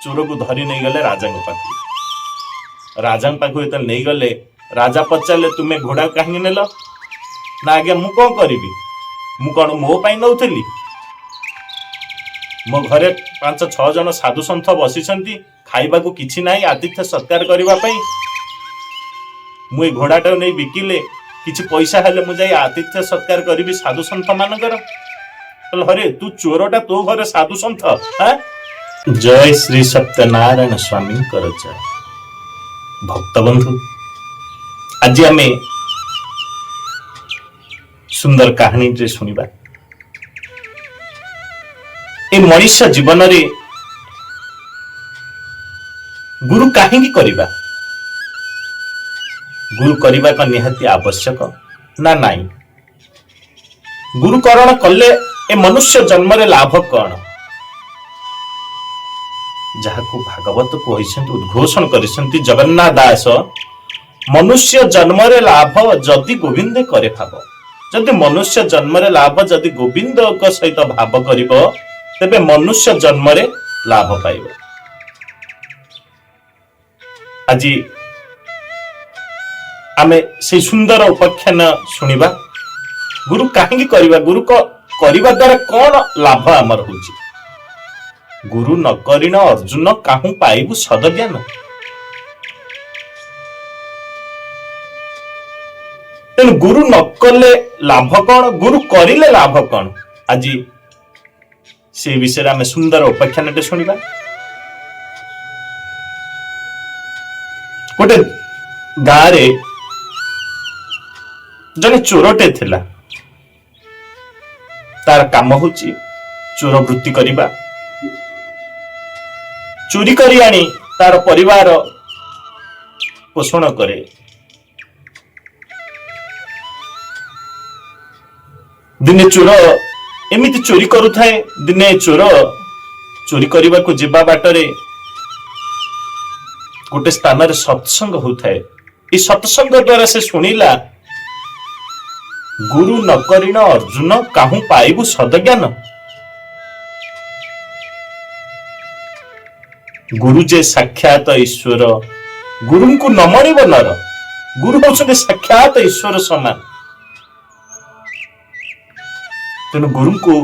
चोर को धरी नहीं गले राजा पाख जो नहीं गले राजा पचारे तुम्हें घोड़ा कहीं नेल ना आज्ञा मु कौन करी मु कौन मो पाई नौली मो घरे 5-6 जन साधु सन्थ बसी खाइबा को किछि नाही आतिथ्य सत्कार करने मु घोड़ाटा नहीं बिकिले किछि पैसा हेले मु जाई आतिथ्य सत्कार करी साधु सन्थ मानकर हरे तू चोरटा तो घरे साधु सन्थ। जय श्री सत्यनारायण स्वामी कर जय। भक्त बंधु आज आम सुंदर कहानी शुणा ए मनीष जीवन रे गुरु कहीं करवा गुरु करने का निहाती आवश्यक ना नाई गुरुकरण कले ए मनुष्य जन्म रे लाभ कौन जहाँ को भागवत कही उद्घोषण कर जगन्नाथ दास मनुष्य जन्म रे लाभ जदि गोविंद करे भाव जदि मनुष्य जन्म रे लाभ जदि गोविंद सहित भाव करिबो तेबे मनुष्य जन्म रे लाभ पाइब। आज आमे से सुंदर उपाख्यान शुणिबा गुरु कहीं करवा गुरु को करवा द्वारा कौन लाभ आमर होची गुरु न करिन अर्जुन काहू पाइबु सद ज्ञान तेणु गुरु न कले लाभ कौन गुरु करिले लाभ कौन आज से विषय आम सुंदर उपाख्यान शुणा गोटे गाँव जने चोरटे थिला तार काम होची चोर वृत्ति करिबा चोरी करी आनी तार परिवार पोषण करे दिने चोर एमिति चोरी करुथाए दिने चोर चोरी करने को जीवा बाटरे गोटे स्थान रे सत्संग होता है ये सत्संग द्वारा से शुणिला गुरु न करिन अर्जुन काहू पाइबु सदज्ञान गुरु जे साक्षात ईश्वर गुरु को न मणिब नर गुरु होउछन्ते साक्षात ईश्वर समान तेणु गुरु को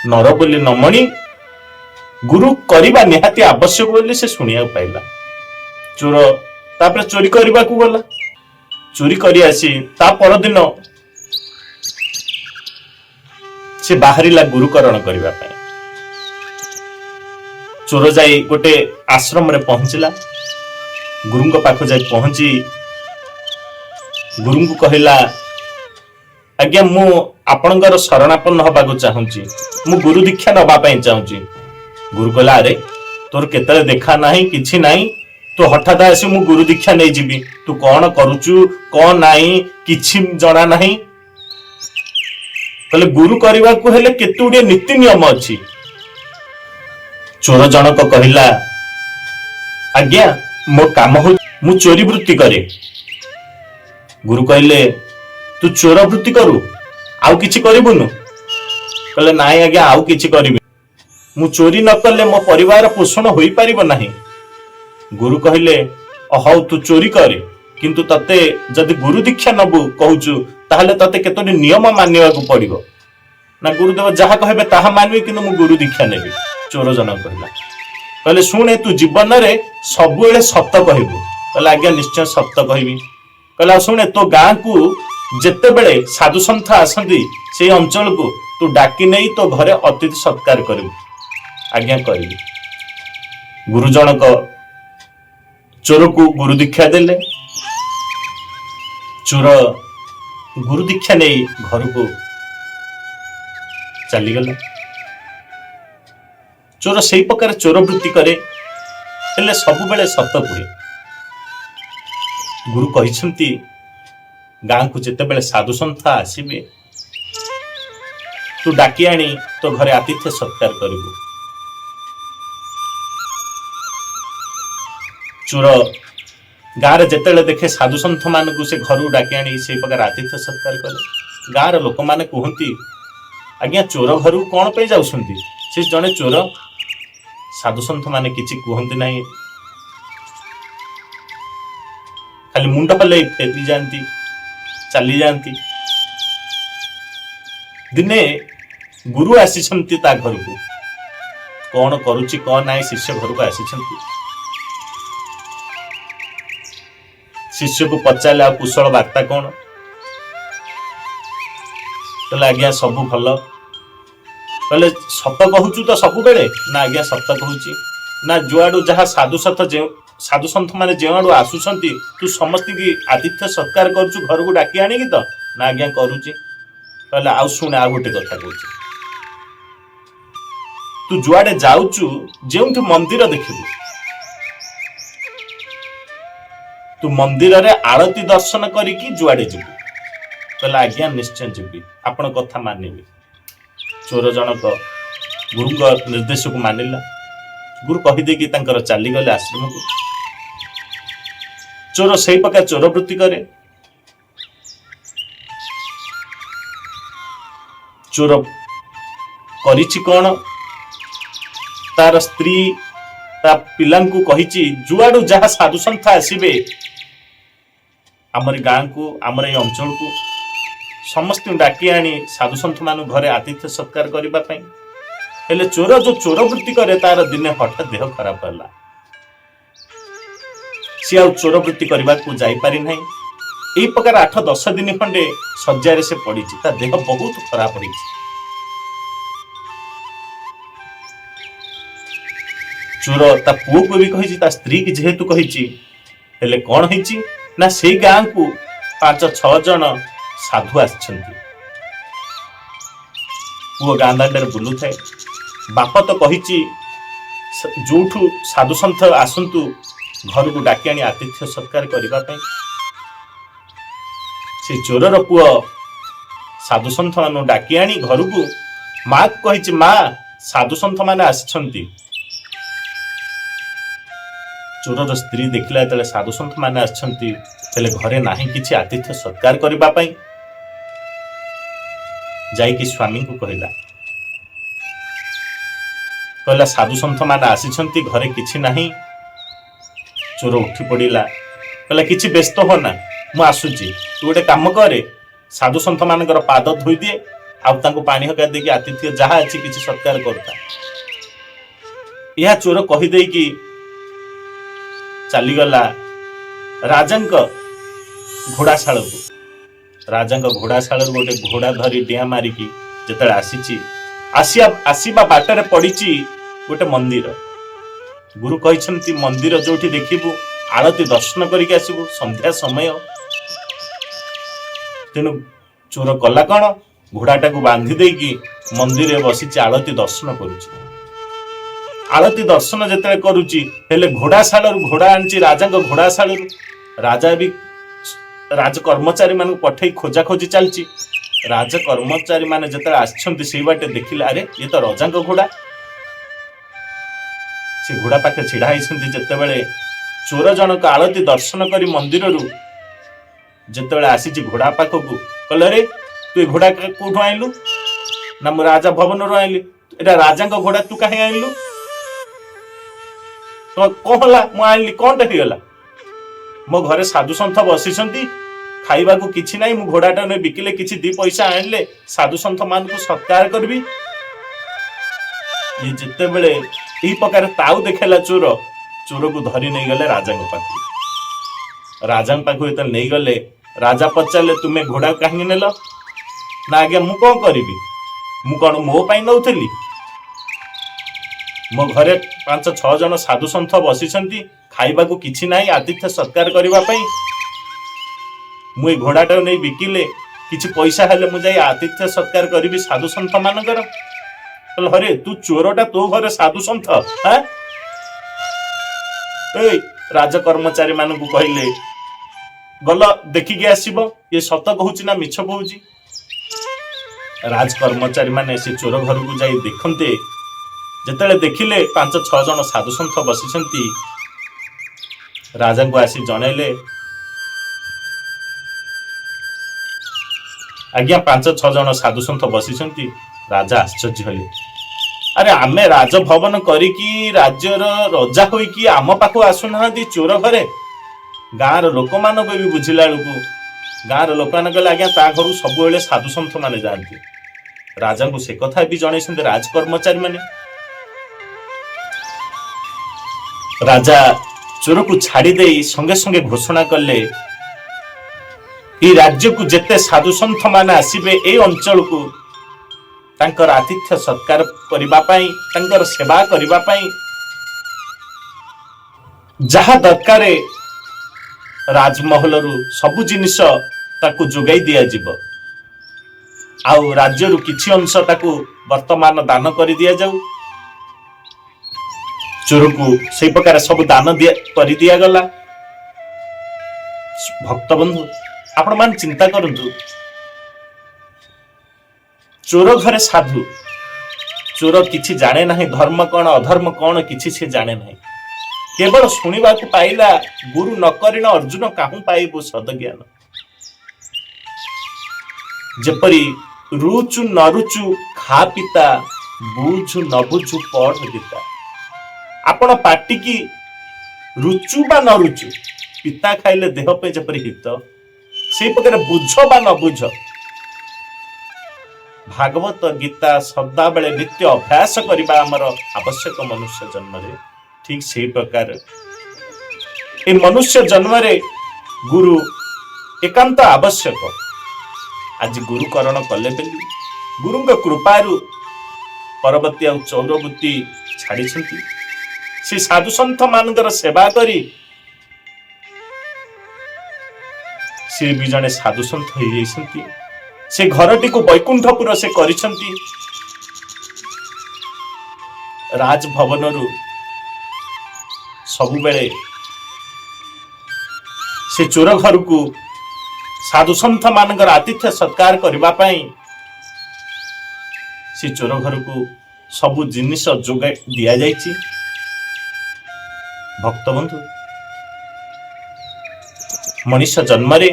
नर बोली न मणि गुरु करवा निहाती आवश्यक बोली से शुणिया पाइला चोर तापर चोरी करने को गला चोरी करी आसी ता परदिन से बाहरिला गुरुकरण करने पाई चोर जाई गोटे आश्रम रे पहुंचला गुरु पाख जाई पहुंची गुरु को कहला आज्ञा मु आपणकर शरणापन्न हवा चाहूँगी मु गुरु दीक्षा नवा चाहूँगी गुरु कहला अरे तोर केतले देखा नहीं किछि नहीं तो हठात आसी मु गुरु दीक्षा नहीं जीवी तू कौन करुचु कौन नहीं किछि जना नहीं कहले गुरु करने को हेले केते गुडे नीति नियम अछि चोर जनक कहला आज्ञा मो काम हो मु चोरी वृत्ति करे गुरु कहले तू चोर वृत्ति करू आउ किछि करिबुनु कहले नाई आज्ञा आउ किछि करिबि मु चोरी न कले मो परिवार पोषण होई परिबो नाही गुरु कहले हौ तू चोरी करे किंतु तते जदि गुरु दीक्षा नबु कहूचु ताहले तते केतोनी नियम मानिबा को पड़िबो ना गुरुदेव जहा कहबे ताहा मानबे किंतु मु गुरु दीक्षा नेबी चोर जनक कहला कहले सुने तू जीवन रे सब बेले सत्य कहबू कहले आज्ञा निश्चय सत्य कहबी कहला सुने तो गाँ को जेते बेले साधु सन्थ आसंती से अंचल को तू डाकी नहीं तो घरे अतिथि सत्कार करू आज्ञा करी गुरु जनक चोर को गुरु दीक्षा देले चोर गुरु दीक्षा नहीं घर को चलीगला चोर से प्रकार चोर वृत्ति करे हेले सब बेले सत हुए गुरु कहिसंती गाँ को जिते बेले साधु सन्थ आसबे तू डाकी आनी तो घरे आतिथ्य सत्कार करू चोर गाँव में जिते देखे साधु सन्थ मान से घर डाकी आनी से प्रकार आतिथ्य सत्कार करे गाँव लोक मैंने कहती आज्ञा चोर घर कौन पे जाउछंती से जने चोर साधुसंत माने किछि कुहंती नहीं, खाली मुंड हले फेरी जाती चली जाती। दिने गुरु आसीछंती ता घर को, कौन करुच्ची कौन नाई शिष्य घर को आसीछंती। शिष्य को पचारे आ कुशल वार्ता कौन, कहले आज्ञा सब भल। कहले सत कहूचु तो सब बेले ना, आज्ञा सत कहूची ना, जुआडू जहाँ साधु सन्थ माने जो आड़ू आसुचंती तू समस्त की आतिथ्य सत्कार करुचु घर को डाकी आनिकी तो ना, आज्ञा करुची। कहले आउ शुणे आ गोटे कथा कहूची, तू जुआडे जाउचु जेउठी मंदिर देखिबु, तू मंदिर रे आरती दर्शन करिकी जुआडे जिबु। कहले आज्ञा निश्चय जीवी, आपण कथा मानिबी। चोर जनक गुरु निर्देश को मानिला। गुरु कहीदे कि चली गले आश्रम को। चोर से प्रकार चोर वृत्ति करे। चोर करिछि कौन, तार स्त्री ता पिलांकु कहिछि जुआडू जहाँ साधु संत आसीबे आमर गाँ को, आमर ए अंचल को समस्त डाकी आनी साधु सन्थ मान घरे आतिथ्य सत्कार करबा पई। हेले चोर जो चोर वृत्ति करे तार दिने हठात देह खराब होला, सी आ चोर वृत्ति करबा को जाई पारि नाही। एई प्रकार 8-10 दिन खंडे सज्जारे से पड़ीछि, ता देह बहुत खराब होईछि। चोर ता पुओ को भी कहिछि, ता स्त्री की जेहेतु कहिछि, हेले कोन होईछि ना सेई गाँ को 5-6 जन साधु आछंती। पुओ गाँ दांडे बुलू थाए, बाप तो कहिछि जोठू साधु सन्थ आसंतु घर को डाकी आनी आतिथ्य सत्कार करबा पई। से चोरर पुओ साधु सन्थ मानु डाकी आनी घर को माँ को कहिछि, माँ साधु सन्थ माने आछंती। चोरर स्त्री देखिला तले साधु सन्थ माने आछंती, हेले घरे नाही किछि आतिथ्य सत्कार करबा पई। जाइकी स्वामी को कहला, कहला साधु सन्थ माने आसीछंती घरे किछि नाही। चोर उठी पड़िला, कहला किछि व्यस्त हो ना, मु आसुची, तू गोटे काम करे साधु सन्थ मानकर पाद धोई दिए आउ तांको पानी हका देकी आतिथ्य जहाँ अछि किछि सत्कार करता। यह चोर कहि देई कि चली गला राजांक घोड़ाशाल को। राजांक घोड़ाशाल गोटे घोड़ा धरी डिया मारिकी जेतले आसीची, आसीबा बाटरे पड़ीची गोटे मंदिर। गुरु कहिसंती मंदिर जोठी देखिबु आरती दर्शन करिक आसीबु संध्या समय। तेनु चोर कला कण, घोड़ाटा को बांधी देकी मंदिर बसीची आरती दर्शन करुची। आरती दर्शन जेतले करुची, हेले घोड़ाशाल घोड़ा आनची राजांक घोड़ाशाल। राजा भी राज कर्मचारी मान पठे खोजा खोजी चलची। राज कर्मचारी माने जेतले आछंती सेई बाटे देखिले, अरे ये तो राजांक घोड़ा। से घोड़ा पाखे छिड़ा होइछंती। जेतेबेले चोर जनक आरती दर्शन करी मंदिर रु जेतेबेले आसीची घोड़ा पाखकू, कहले रे तू ए घोड़ा कोठु आइलु ना, मु राजा भवन रु आइली। एटा राजांक घोड़ा तू काहे आइलु? तो कहला मु आइली कोनटा हिगला, मो घरे साधु सन्थ बसीछंती, खाइबा को किछि नाही, मु घोड़ाटा ने बिकिले किछि 2 पैसा आनले साधु सन्थ मान को सत्कार करबी। ये जेतेबेले एही प्रकार ताऊ देखेला चोर, चोर को धरी नहीं गले राजा पाखु। राजा पाखु एत नहीं गले, राजा पचारे तुम्हें घोड़ा कहीं नेल ना? आज्ञा मु कौन करी, मु कौन मो पाई नौथली? मो घरे 5-6 जन साधु सन्थ बसीछंती, खाइबा को किछि नाही, आतिथ्य सत्कार करबा पई मु ए घोड़ाटा नहीं बिकिले किछि पैसा हेले मु जाई आतिथ्य सत्कार करबी साधु सन्थ मानकर। हरे तू चोरटा, तो घरे साधु सन्थ? हां ए राज कर्मचारी मान को कहले, गल देखिके आसीबो ये सत कहूची ना मिछ कहूची। राज कर्मचारी माने से चोर घर को जाई देखंते, जेतेले देखिले 5-6 जन साधु सन्थ बसीछंती, राजा को आसी जनइले, आज्ञा 5-6 जन साधु सन्थ बसीछंती। राजा आश्चर्य हले, अरे आमे राजभवन करिकी राज्यर रजा होइकी आम पाखु आसुना चोर घरे गाँव लोक मान भी बुझिला बेलू गाँव लोक मैंने कहले आज्ञा ता घर सब साधु सन्थ मैंने जाती राजा को से कथा भी जन राजकर्मचारी मैंने राजा चोर को छाड़ी दे संगे संगे घोषणा कले राज्य को जेते साधु सन्थ माने आसीबे ए अंचल को तांकर आतिथ्य सत्कार करिबा पई तांकर सेवा करिबा पई जहा दरकार राजमहल रु सबु जिनिस ताकू जोगाई दिया जिवो आउ राज्य रु किछि अंश ताकू वर्तमान दान करि दिया जाऊ चोर को से प्रकार सब दान दिया करि दिया गला भक्त बंधु आपण मान चिंता करंतु चोर घरे साधु चोर किछि जाने नहीं धर्म कौन अधर्म कौन किछि से जाने नहीं केवल शुणा पाइला गुरु न करिन अर्जुन काहू पाइबो सदज्ञान जेपरी रुचु न रुचु खा पिता बुझु न बुझु पढ़ गीता आपण पाटी की रुचु बा न रुचु पिता खाइले देह पे जेपरी हित से प्रकार बुझ बा न बुझ भागवत गीता सदा बेले नित्य अभ्यास करबा हमर आवश्यक मनुष्य जन्म रे ठीक से प्रकार ए मनुष्य जन्म रे गुरु एकांत आवश्यक आज गुरुकरण कले बेली गुरुଙ୍କ कृपारु परवर्ती आ चौरवृत्ति छाड़ी से साधु सन्थ मानकर सेवा करी से भी जने साधु सन्थ हो जाइछंती से घरटी को वैकुंठपुर से करिछंती राजभवन रु सबु बेले से चोर घर को साधु सन्थ मानकर आतिथ्य सत्कार करबा पई से चोर घर को सबु जिनिस जोगा दिया जाइछि भक्त बंधु मनुष्य जन्म रे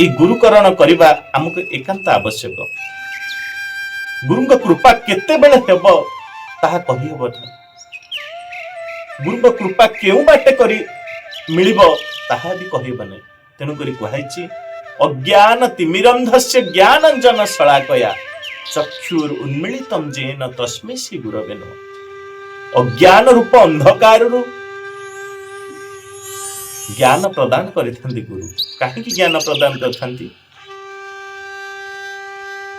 ई गुरुकरण करबा हमको एकांत आवश्यक गुरुଙ୍କ कृपा केते बेले हेबो ताहा कहि हेबो गुरुଙ୍କ कृपा केउ बाटे करी मिलिबो ताहा भी कहिबने तेनु करी कहैछि अज्ञान तिमिरंधस्य ज्ञानंजन शलाकया चक्षुर उन्मिलितम जेन तस्मै श्री गुरवे नमः अज्ञान रूप अंधकार रु ज्ञान प्रदान करिथांती गुरु काहे की ज्ञान प्रदान करथांती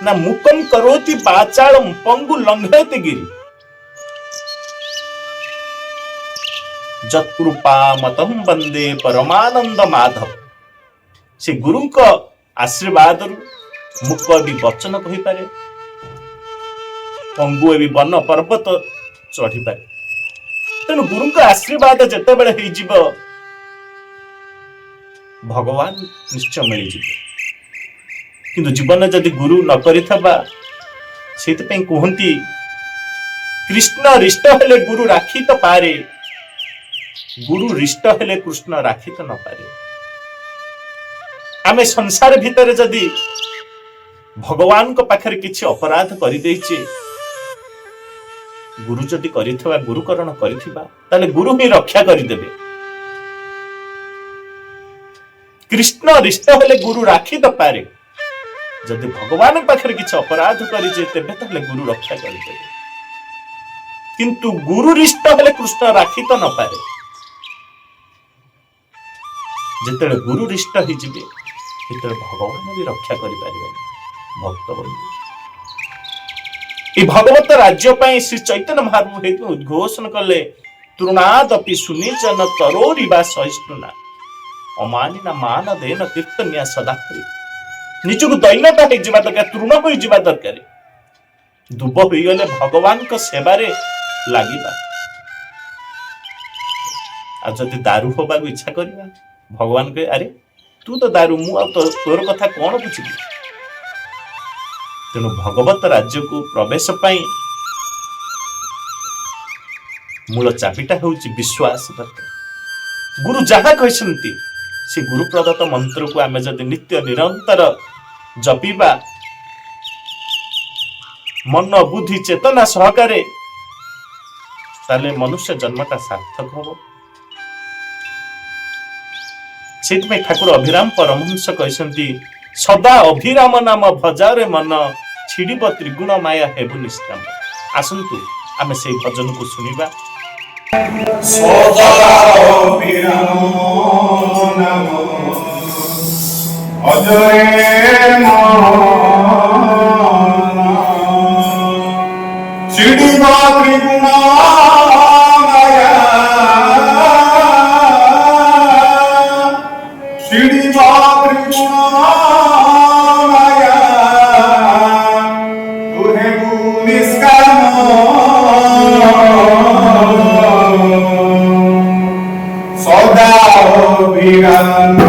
ना मुकम करोति बाचालम पंगु लंघयति गिरि जत्कृपा मतम वंदे परमानंद माधव से गुरुଙ୍କ आशीर्वाद रु मुक भी वचन कहि पारे पंगु भी वन पर्वत चढ़ी पारे तेणु गुरुଙ୍କ आशीर्वाद जेते बेले हे जीव भगवान निश्चय मिल जीव किंतु जीवन जदि गुरु न करिथबा सेति पे कहंती कृष्ण रिष्ट हेले गुरु राखी तो पारे गुरु रिष्ट हेले कृष्ण राखी तो न पारे आमे संसार भीतर जदि भगवान को पाखरे किछि अपराध करि दैछि गुरु जदि करिथबा गुरुकरण करिथिबा ताले गुरु ही रक्षा करि देबे कृष्ण रिष्ट हेले गुरु राखी तो पारे जदि भगवान पाखरे किछि अपराध करि जे तेबे ताले गुरु रक्षा करि देबे किंतु गुरु रिष्ट हेले कृष्ण राखी तो न पारे जेतेले गुरु रिष्ट ही जिबे तेतेले भगवान भी रक्षा करि पारिबे भक्त बंधु भगवत राज्य पाई श्री चैतन्य महाप्रभु उद्घोषण कले तृणादपि सुनिचन तरोरिबा सहिष्णुना अमानिना मान देन कीर्तनिया सदा निजको दैन्यता हो जिबा दरकार तृण हो जिबा दरकार दुब हो गले भगवान को सेवा रे लागिबा आ जदि दारू होबा को इच्छा करबा भगवान के अरे तू तो दारू मु आ तोर कथा कोन बुझिबी तेणु भगवत राज्य को प्रवेश पाई मूल चाबिटा होउची विश्वास दरकार गुरु जहाँ कहते से गुरु प्रदत्त मंत्र को आमे जदि नित्य निरंतर जपिबा मन बुद्धि चेतना सहकारे ताले मनुष्य जन्मटा सार्थक हम से ठाकुर अभिराम परमहंस कहते सदा अभिराम नाम भजारे मन छिड़ब त्रिगुण माया हेबु निष्काम। आसंतु आमे से भजन को सुनिबा। सदा अभिराम नाम भजारे मन छिड़ब त्रिगुण माया छिड़ब त्रिगुण माया तुहे निष्काम सदा अभिराम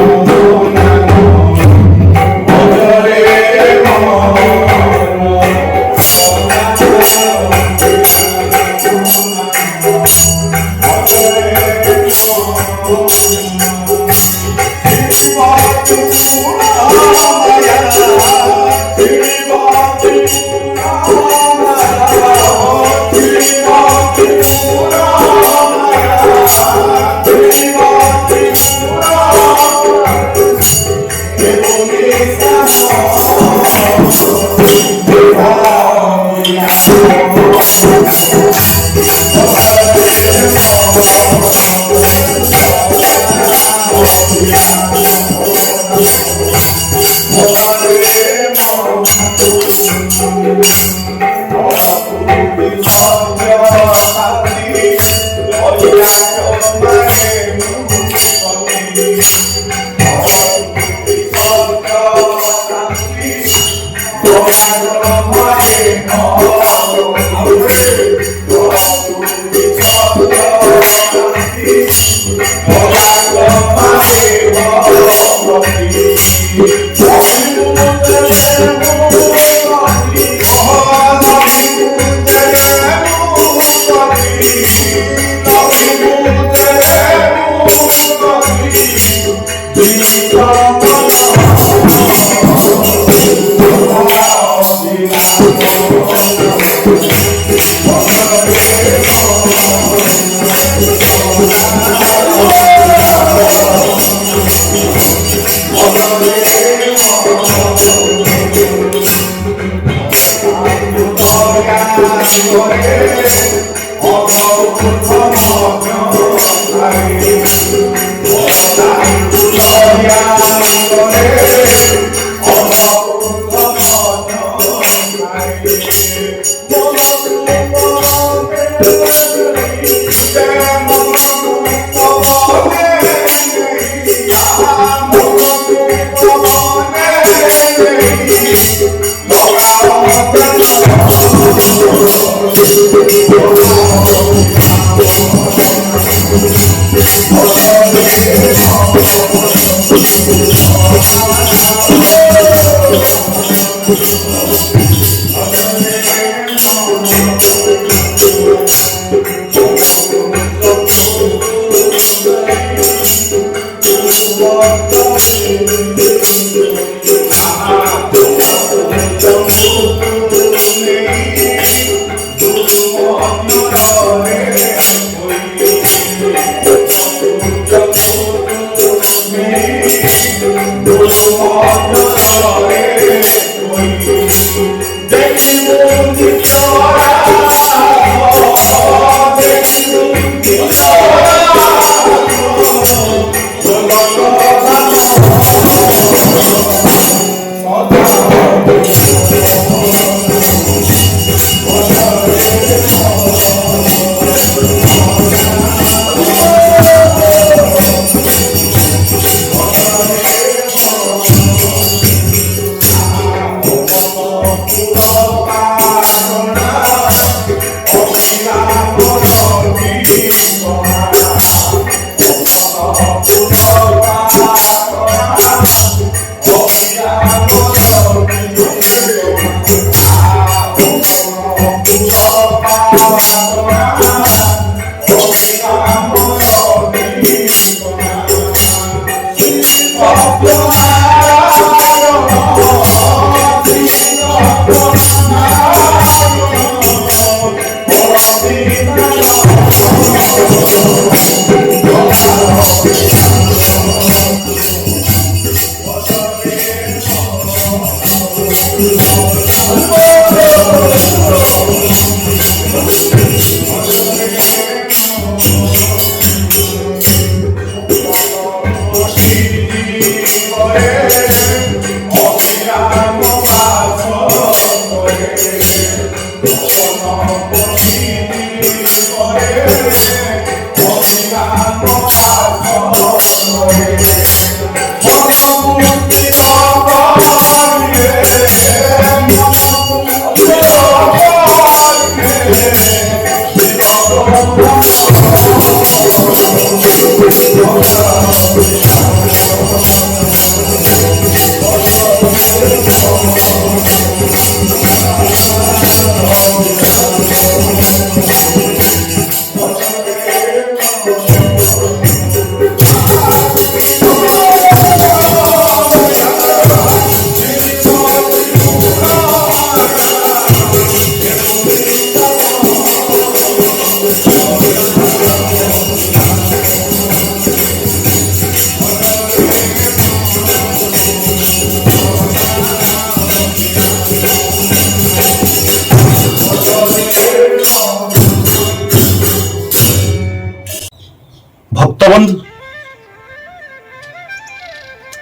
ଭକ୍ତବନ୍ଧୁ,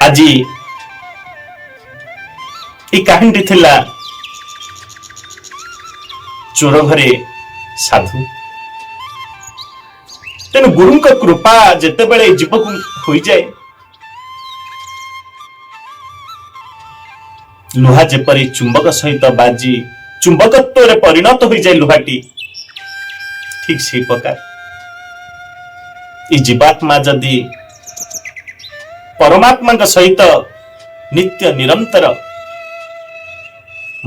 ଆଜି এই କାହାଣୀଟି ଥିଲା ଚୋର ଘରେ ସାଧୁ। ତେଣୁ ଗୁରୁଙ୍କ କୃପା ଯେତେବେଳେ ଜୀବକୁ ହୋଇଯାଏ, ଲୁହା ଯେପରି ଚୁମ୍ବକ ସହିତ ବାଜି ଚୁମ୍ବକତ୍ୱରେ ପରିଣତ ହୋଇଯାଏ ଲୁହାଟି, ଠିକ ସେଇ ପ୍ରକାର এই জীবাত্মা যদি পরমাত্মাଙ୍କ ସହିତ ନିତ୍ୟ ନିରନ୍ତର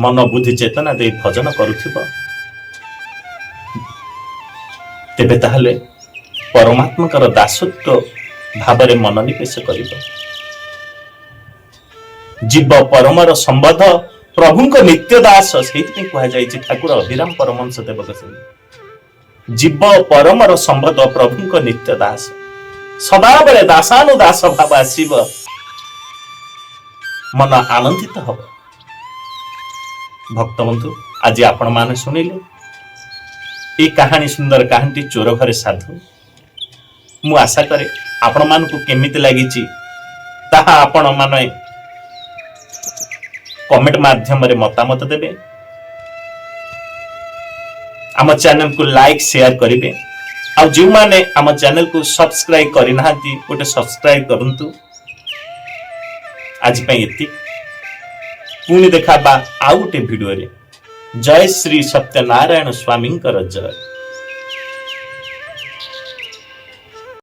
ମନ ବୁଦ୍ଧି ଚେତନା ଦେଇ ଭଜନ କରୁଥିବ, ତେବେ ତାହେଲେ ପରମାତ୍ମାଙ୍କର ଦାସତ୍ୱ ଭାବରେ ମନୋନିବେଶ କରିବ। ଜୀବ ପରମର ସମ୍ବନ୍ଧ ପ୍ରଭୁଙ୍କ ନିତ୍ୟ ଦାସ, ସେଇଥିପାଇଁ କୁହାଯାଇଛି ଠାକୁର ଅଭିରାମ ପରମହଂସ ଦେବକ ଜୀବ ପରମର ସମ୍ବନ୍ଧ ପ୍ରଭୁଙ୍କ ନିତ୍ୟ ଦାସ, ସଦାବେଳେ ଦାସାନୁଦାସ ଭାବ ଆସିବ, ମନ ଆନନ୍ଦିତ ହବ। ଭକ୍ତବନ୍ଧୁ, ଆଜି ଆପଣ ମାନେ ଶୁଣିଲେ এই କାହାଣୀ, ସୁନ୍ଦର କାହାଣୀଟି ଚୋର ଘରେ ସାଧୁ। ମୁଁ ଆଶା କରେ ଆପଣ ମାନଙ୍କୁ କେମିତି ଲାଗିଛି ତାହା ଆପଣ ମାନେ କମେଣ୍ଟ ମାଧ୍ୟମରେ ମତାମତ ଦେବେ। ଆମ ଚ୍ୟାନେଲକୁ ଲାଇକ୍ ସେୟାର କରିବେ। ଆଉ ଯେଉଁମାନେ ଆମ ଚ୍ୟାନେଲକୁ ସବସ୍କ୍ରାଇବ କରିନାହାନ୍ତି, ଗୋଟେ ସବସ୍କ୍ରାଇବ କରନ୍ତୁ। ଆଜି ପାଇଁ ଏତିକି, ପୁଣି ଦେଖାବା ଆଉ ଗୋଟେ ଭିଡିଓରେ। ଜୟ ଶ୍ରୀ ସତ୍ୟନାରାୟଣ ସ୍ୱାମୀଙ୍କର ଜୟ।